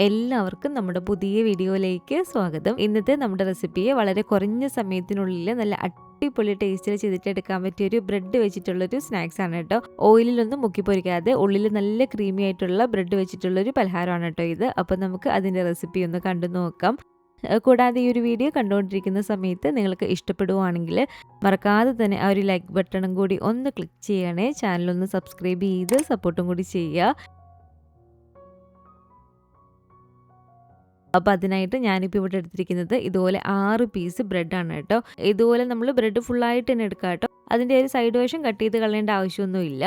എല്ലാവർക്കും നമ്മുടെ പുതിയ വീഡിയോയിലേക്ക് സ്വാഗതം. ഇന്നത്തെ നമ്മുടെ റെസിപ്പിയെ വളരെ കുറഞ്ഞ സമയത്തിനുള്ളിൽ നല്ല അടിപൊളി ടേസ്റ്റിൽ ചെയ്തിട്ടെടുക്കാൻ പറ്റിയ ഒരു ബ്രെഡ് വെച്ചിട്ടുള്ളൊരു സ്നാക്സ് ആണ് കേട്ടോ. ഓയിലൊന്നും മുക്കി പൊരിക്കാതെ ഉള്ളിൽ നല്ല ക്രീമി ആയിട്ടുള്ള ബ്രെഡ് വെച്ചിട്ടുള്ളൊരു പലഹാരമാണ് കേട്ടോ ഇത്. അപ്പോൾ നമുക്ക് അതിൻ്റെ റെസിപ്പി ഒന്ന് കണ്ടു നോക്കാം. കൂടാതെ ഈ ഒരു വീഡിയോ കണ്ടുകൊണ്ടിരിക്കുന്ന സമയത്ത് നിങ്ങൾക്ക് ഇഷ്ടപ്പെടുവാണെങ്കിൽ മറക്കാതെ തന്നെ ആ ഒരു ലൈക്ക് ബട്ടണും കൂടി ഒന്ന് ക്ലിക്ക് ചെയ്യണേ. ചാനലൊന്ന് സബ്സ്ക്രൈബ് ചെയ്ത് സപ്പോർട്ടും കൂടി ചെയ്യുക. അപ്പോൾ അതിനായിട്ട് ഞാനിപ്പോൾ ഇവിടെ എടുത്തിരിക്കുന്നത് ഇതുപോലെ 6 പീസ് ബ്രെഡാണ് കേട്ടോ. ഇതുപോലെ നമ്മൾ ബ്രെഡ് ഫുള്ളായിട്ട് തന്നെ എടുക്കുക കേട്ടോ. അതിൻ്റെ ഒരു സൈഡ് വശം കട്ട് ചെയ്ത് കളയേണ്ട ആവശ്യമൊന്നുമില്ല.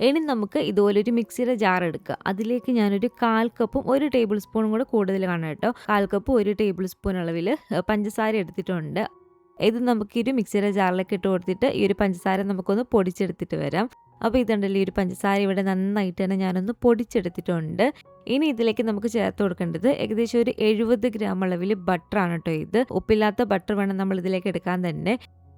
ഇനി നമുക്ക് ഇതുപോലെ ഒരു മിക്സിയുടെ ജാർ എടുക്കുക. അതിലേക്ക് ഞാനൊരു 1/4 കപ്പും 1 ടേബിൾ സ്പൂണും കൂടെ കൂടുതൽ കാണാം കേട്ടോ. 1/4 കപ്പ് 1 ടേബിൾ സ്പൂൺ അളവിൽ പഞ്ചസാര എടുത്തിട്ടുണ്ട്. ഇത് നമുക്ക് ഈ ഒരു മിക്സിയുടെ ജാറിലേക്ക് ഇട്ട് കൊടുത്തിട്ട് ഈ ഒരു പഞ്ചസാര നമുക്കൊന്ന് പൊടിച്ചെടുത്തിട്ട് വരാം. അപ്പോൾ ഇതുണ്ടല്ലോ, ഈ ഒരു പഞ്ചസാര ഇവിടെ നന്നായിട്ട് തന്നെ ഞാനൊന്ന് പൊടിച്ചെടുത്തിട്ടുണ്ട്. ഇനി ഇതിലേക്ക് നമുക്ക് ചേർത്ത് കൊടുക്കേണ്ടത് ഏകദേശം ഒരു 70 ഗ്രാം അളവിൽ ബട്ടറാണ് കേട്ടോ. ഇത് ഉപ്പില്ലാത്ത ബട്ടർ വേണം നമ്മൾ ഇതിലേക്ക് എടുക്കാൻ തന്നെ.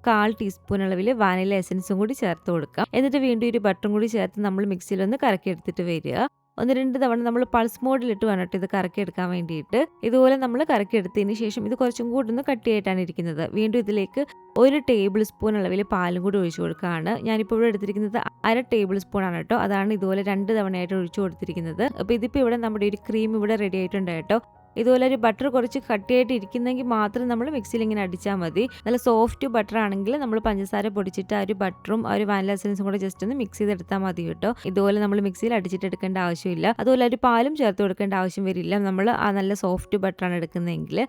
1/4 ടീസ്പൂൺ അളവിൽ വാനില എസൻസും കൂടി ചേർത്ത് കൊടുക്കാം. എന്നിട്ട് വീണ്ടും ഒരു ബട്ടറും കൂടി ചേർത്ത് നമ്മൾ മിക്സിയിലൊന്ന് കറക്കി എടുത്തിട്ട് വരിക. 1-2 തവണ നമ്മൾ പൾസ് മോഡിലിട്ട് വേണം കേട്ടോ ഇത് കറക്കി എടുക്കാൻ വേണ്ടിയിട്ട്. ഇതുപോലെ നമ്മൾ കറക്കി എടുത്തതിന് ശേഷം ഇത് കുറച്ചും കൂടി ഒന്ന് കട്ടിയായിട്ടാണ് ഇരിക്കുന്നത്. വീണ്ടും ഇതിലേക്ക് 1 ടേബിൾ സ്പൂൺ അളവിൽ പാലും കൂടി ഒഴിച്ചു കൊടുക്കുകയാണ്. ഞാനിപ്പോൾ ഇവിടെ എടുത്തിരിക്കുന്നത് 1/2 ടേബിൾ സ്പൂൺ ആണ് കേട്ടോ. അതാണ് ഇതുപോലെ 2 തവണയായിട്ട് ഒഴിച്ചു കൊടുത്തിരിക്കുന്നത്. അപ്പോൾ ഇതിപ്പോൾ ഇവിടെ നമ്മുടെ ഒരു ക്രീം ഇവിടെ റെഡി ആയിട്ടുണ്ട് കേട്ടോ. ഇതുപോലെ ഒരു ബട്ടർ കുറച്ച് കട്ടിയായിട്ട് ഇരിക്കുന്നെങ്കിൽ മാത്രം നമ്മൾ മിക്സിയിൽ ഇങ്ങനെ അടിച്ചാൽ മതി. നല്ല സോഫ്റ്റ് ബട്ടർ ആണെങ്കിൽ നമ്മൾ പഞ്ചസാര പൊടിച്ചിട്ട് ആ ഒരു ബട്ടറും ആ ഒരു വാനില എസൻസും കൂടെ ജസ്റ്റ് ഒന്ന് മിക്സ് ചെയ്തെടുത്താൽ മതി കേട്ടോ. ഇതുപോലെ നമ്മൾ മിക്സിയിൽ അടിച്ചിട്ട് എടുക്കേണ്ട ആവശ്യമില്ല. അതുപോലെ ഒരു പാലും ചേർത്ത് കൊടുക്കേണ്ട ആവശ്യം വരില്ല നമ്മൾ ആ നല്ല സോഫ്റ്റ് ബട്ടറാണ് എടുക്കുന്നതെങ്കിൽ.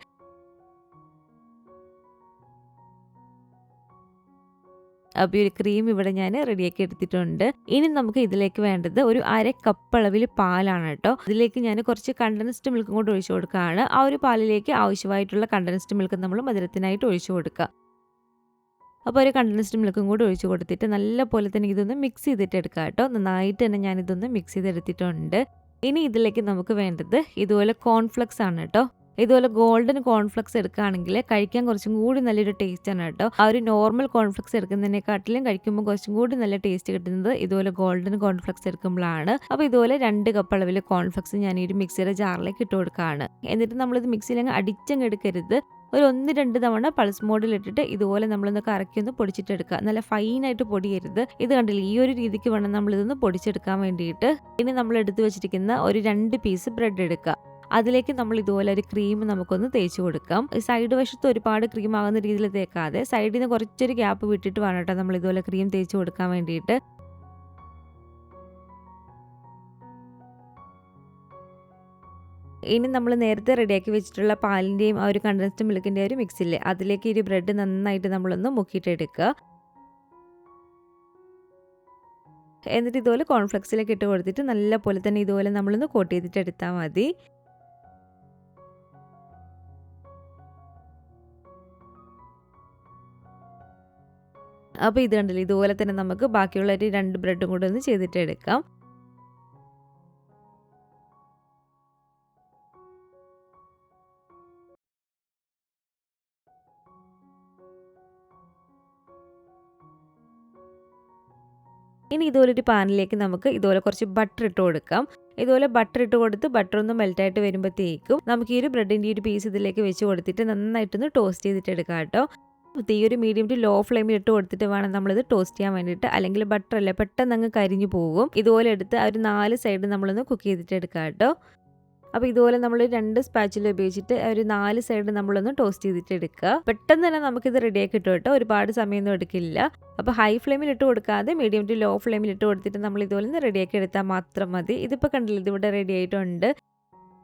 അപ്പോൾ ഈ ഒരു ക്രീം ഇവിടെ ഞാൻ റെഡിയാക്കി എടുത്തിട്ടുണ്ട്. ഇനി നമുക്ക് ഇതിലേക്ക് വേണ്ടത് ഒരു 1/2 കപ്പ് അളവിൽ പാലാണ് കേട്ടോ. ഇതിലേക്ക് ഞാൻ കുറച്ച് കണ്ടൻസ്ഡ് മിൽക്കും കൂടി ഒഴിച്ചു കൊടുക്കുകയാണ്. ആ ഒരു പാലിലേക്ക് ആവശ്യമായിട്ടുള്ള കണ്ടൻസ്ഡ് മിൽക്ക് നമ്മൾ മധുരത്തിനായിട്ട് ഒഴിച്ചു കൊടുക്കുക. അപ്പോൾ ഒരു കണ്ടൻസ്ഡ് മിൽക്കും കൂടി ഒഴിച്ചു കൊടുത്തിട്ട് നല്ല പോലെ തന്നെ ഇതൊന്ന് മിക്സ് ചെയ്തിട്ട് എടുക്കുക കേട്ടോ. നന്നായിട്ട് തന്നെ ഞാനിതൊന്ന് മിക്സ് ചെയ്തെടുത്തിട്ടുണ്ട്. ഇനി ഇതിലേക്ക് നമുക്ക് വേണ്ടത് ഇതുപോലെ കോൺഫ്ലെക്സ് ആണ് കേട്ടോ. ഇതുപോലെ ഗോൾഡൻ കോൺഫ്ലെക്സ് എടുക്കുകയാണെങ്കിൽ കഴിക്കാൻ കുറച്ചും കൂടി നല്ലൊരു ടേസ്റ്റ് ആണ് കേട്ടോ. ആ ഒരു നോർമൽ കോൺഫ്ലെക്സ് എടുക്കുന്നതിനെക്കാട്ടിലും കഴിക്കുമ്പോൾ കുറച്ചും കൂടി നല്ല ടേസ്റ്റ് കിട്ടുന്നത് ഇതുപോലെ ഗോൾഡൻ കോൺഫ്ലെക്സ് എടുക്കുമ്പോഴാണ്. അപ്പോൾ ഇതുപോലെ 2 കപ്പ് അളവിൽ കോൺഫ്ലെക്സ് ഞാൻ ഈ ഒരു മിക്സിയുടെ ജാറിലേക്ക് ഇട്ട് കൊടുക്കുകയാണ്. എന്നിട്ട് നമ്മളിത് മിക്സിയിൽ അങ്ങ് അടിച്ചങ്ങ് എടുക്കരുത്. ഒരു 1-2 തവണ പൾസ് മോഡിൽ ഇട്ടിട്ട് ഇതുപോലെ നമ്മളൊന്ന് കറക്കി ഒന്ന് പൊടിച്ചിട്ടെടുക്കുക. നല്ല ഫൈനായിട്ട് പൊടിയരുത്. ഇത് കണ്ടില്ല, ഈ ഒരു രീതിക്ക് വേണം നമ്മളിതൊന്ന് പൊടിച്ചെടുക്കാൻ വേണ്ടിയിട്ട്. ഇനി നമ്മൾ എടുത്തു വെച്ചിരിക്കുന്ന ഒരു 2 പീസ് ബ്രെഡ് എടുക്കുക. അതിലേക്ക് നമ്മൾ ഇതുപോലെ ഒരു ക്രീം നമുക്കൊന്ന് തേച്ച് കൊടുക്കാം. സൈഡ് വശത്ത് ഒരുപാട് ക്രീം ആകുന്ന രീതിയിൽ തേക്കാതെ സൈഡിൽ നിന്ന് കുറച്ചൊരു ഗ്യാപ്പ് വിട്ടിട്ട് വേണം കേട്ടോ നമ്മൾ ഇതുപോലെ ക്രീം തേച്ച് കൊടുക്കാൻ വേണ്ടിയിട്ട്. ഇനി നമ്മൾ നേരത്തെ റെഡിയാക്കി വെച്ചിട്ടുള്ള പാലിൻ്റെയും ആ ഒരു കണ്ടൻസ്ഡ് മിൽക്കിൻ്റെ ഒരു മിക്സില്ലേ, അതിലേക്ക് ഈ ബ്രെഡ് നന്നായിട്ട് നമ്മളൊന്ന് മുക്കിയിട്ടെടുക്കുക. എന്നിട്ട് ഇതുപോലെ കോൺഫ്ലെക്സിലേക്ക് ഇട്ട് കൊടുത്തിട്ട് നല്ല പോലെ തന്നെ ഇതുപോലെ നമ്മളൊന്ന് കോട്ട് ചെയ്തിട്ട് എടുത്താൽ മതി. അപ്പോൾ ഇത് കണ്ടില്ലേ, ഇതുപോലെ തന്നെ നമുക്ക് ബാക്കിയുള്ള ഒരു 2 ബ്രെഡും കൂടെ ഒന്ന് ചെയ്തിട്ട് എടുക്കാം. ഇനി ഇതുപോലെ ഒരു പാനിലേക്ക് നമുക്ക് ഇതുപോലെ കുറച്ച് ബട്ടർ ഇട്ട് കൊടുക്കാം. ഇതുപോലെ ബട്ടർ ഇട്ട് കൊടുത്ത് ബട്ടർ ഒന്ന് മെൽറ്റായിട്ട് വരുമ്പോഴത്തേക്കും നമുക്ക് ഈ ഒരു ബ്രെഡിൻ്റെ ഒരു പീസ് ഇതിലേക്ക് വെച്ച് കൊടുത്തിട്ട് നന്നായിട്ടൊന്ന് ടോസ്റ്റ് ചെയ്തിട്ട് എടുക്കാം കേട്ടോ. തീ ഒരു മീഡിയം ടു ലോ ഫ്ലെയിമിൽ ഇട്ട് കൊടുത്തിട്ട് വേണം നമ്മളിത് ടോസ്റ്റ് ചെയ്യാൻ വേണ്ടിയിട്ട്. അല്ലെങ്കിൽ ബട്ടറല്ലേ പെട്ടെന്ന് അങ്ങ് കരിഞ്ഞു പോകും. ഇതുപോലെ എടുത്ത് ആ ഒരു 4 സൈഡ് നമ്മളൊന്ന് കുക്ക് ചെയ്തിട്ട് എടുക്കാം കേട്ടോ. അപ്പോൾ ഇതുപോലെ നമ്മൾ 2 സ്പാച്ചില ഉപയോഗിച്ചിട്ട് ഒരു 4 സൈഡ് നമ്മളൊന്ന് ടോസ്റ്റ് ചെയ്തിട്ട് എടുക്കുക. പെട്ടെന്ന് തന്നെ നമുക്കിത് റെഡിയാക്കി കിട്ടും കേട്ടോ. ഒരുപാട് സമയമൊന്നും എടുക്കില്ല. അപ്പോൾ ഹൈ ഫ്ലെയിമിൽ ഇട്ട് കൊടുക്കാതെ മീഡിയം ടു ലോ ഫ്ലെയിമിൽ ഇട്ട് കൊടുത്തിട്ട് നമ്മൾ ഇതുപോലെ ഒന്ന് റെഡിയാക്കി എടുത്താൽ മാത്രം മതി. ഇതിപ്പോൾ കണ്ടില്ല, ഇതിവിടെ റെഡി ആയിട്ടുണ്ട്.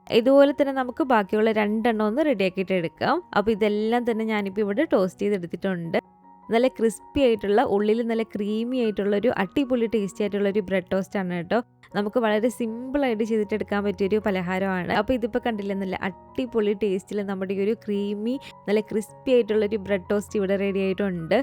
ഇതുപോലെ തന്നെ നമുക്ക് ബാക്കിയുള്ള 2 എണ്ണം ഒന്ന് റെഡിയാക്കിയിട്ട് എടുക്കാം. അപ്പോൾ ഇതെല്ലാം തന്നെ ഞാനിപ്പോൾ ഇവിടെ ടോസ്റ്റ് ചെയ്തെടുത്തിട്ടുണ്ട്. നല്ല ക്രിസ്പി ആയിട്ടുള്ള, ഉള്ളിൽ നല്ല ക്രീമി ആയിട്ടുള്ള ഒരു അടിപൊളി ടേസ്റ്റി ആയിട്ടുള്ള ഒരു ബ്രെഡ് ടോസ്റ്റ് ആണ് കേട്ടോ. നമുക്ക് വളരെ സിമ്പിളായിട്ട് ചെയ്തിട്ടെടുക്കാൻ പറ്റിയൊരു പലഹാരമാണ്. അപ്പോൾ ഇതിപ്പോൾ കണ്ടില്ലേ, നല്ല അടിപൊളി ടേസ്റ്റിൽ നമ്മുടെ ഈ ഒരു ക്രീമി നല്ല ക്രിസ്പി ആയിട്ടുള്ളൊരു ബ്രെഡ് ടോസ്റ്റ് ഇവിടെ റെഡി ആയിട്ടുണ്ട്.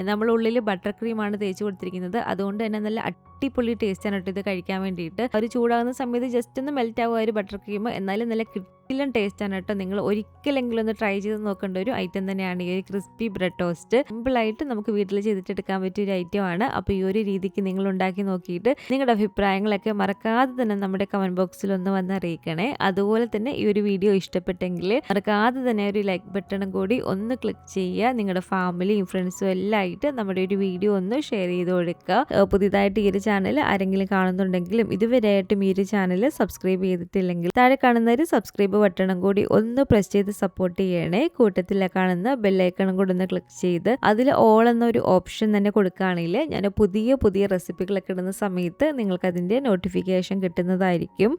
നമ്മൾ ഉള്ളിൽ ബട്ടർ ക്രീമാണ് തേച്ച് കൊടുത്തിരിക്കുന്നത്. അതുകൊണ്ട് തന്നെ നല്ല അടിപൊളി ടേസ്റ്റാണ് കേട്ടോ ഇത് കഴിക്കാൻ വേണ്ടിയിട്ട്. ഒരു ചൂടാകുന്ന സമയത്ത് ജസ്റ്റ് ഒന്ന് മെൽറ്റ് ആവുക ഒരു ബട്ടർ ക്രീം. എന്നാലും നല്ല കിടിലൻ ടേസ്റ്റാണ് കേട്ടോ. നിങ്ങൾ ഒരിക്കലെങ്കിലും ഒന്ന് ട്രൈ ചെയ്ത് നോക്കേണ്ട ഒരു ഐറ്റം തന്നെയാണ് ഈ ഒരു ക്രിസ്പി ബ്രെഡ് ടോസ്റ്റ്. സിമ്പിളായിട്ട് നമുക്ക് വീട്ടിൽ ചെയ്തിട്ടെടുക്കാൻ പറ്റിയ ഒരു ഐറ്റമാണ്. അപ്പോൾ ഈ ഒരു രീതിക്ക് നിങ്ങൾ ഉണ്ടാക്കി നോക്കിയിട്ട് നിങ്ങളുടെ അഭിപ്രായങ്ങളൊക്കെ മറക്കാതെ തന്നെ നമ്മുടെ കമൻറ്റ് ബോക്സിൽ ഒന്ന് വന്ന് അറിയിക്കണേ. അതുപോലെ തന്നെ ഈ ഒരു വീഡിയോ ഇഷ്ടപ്പെട്ടെങ്കിൽ മറക്കാതെ തന്നെ ഒരു ലൈക്ക് ബട്ടണും കൂടി ഒന്ന് ക്ലിക്ക് ചെയ്യുക. നിങ്ങളുടെ ഫാമിലിയും ഫ്രണ്ട്സും എല്ലാം ആയിട്ട് നമ്മുടെ ഒരു വീഡിയോ ഒന്ന് ഷെയർ ചെയ്ത് കൊടുക്കുക. പുതിയതായിട്ട് ഈ ഒരു ചാനൽ ആരെങ്കിലും കാണുന്നുണ്ടെങ്കിലും ഇതുവരെയായിട്ടും ഈ ഒരു ചാനൽ സബ്സ്ക്രൈബ് ചെയ്തിട്ടില്ലെങ്കിൽ താഴെ കാണുന്ന ഒരു സബ്സ്ക്രൈബ് ബട്ടണും കൂടി ഒന്ന് പ്രസ് ചെയ്ത് സപ്പോർട്ട് ചെയ്യണേ. കൂട്ടത്തിൽ കാണുന്ന ബെല്ലൈക്കണും കൂടി ഒന്ന് ക്ലിക്ക് ചെയ്ത് അതിൽ ഓൾ എന്ന ഒരു ഓപ്ഷൻ തന്നെ കൊടുക്കുകയാണെങ്കിൽ ഞാൻ പുതിയ റെസിപ്പികളൊക്കെ ഇടുന്ന സമയത്ത് നിങ്ങൾക്ക് അതിൻ്റെ നോട്ടിഫിക്കേഷൻ കിട്ടുന്നതായിരിക്കും.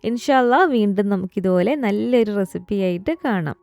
ഇൻഷാ അല്ലാഹ് വീണ്ടും നമുക്കിതുപോലെ നല്ലൊരു റെസിപ്പി ആയിട്ട് കാണാം.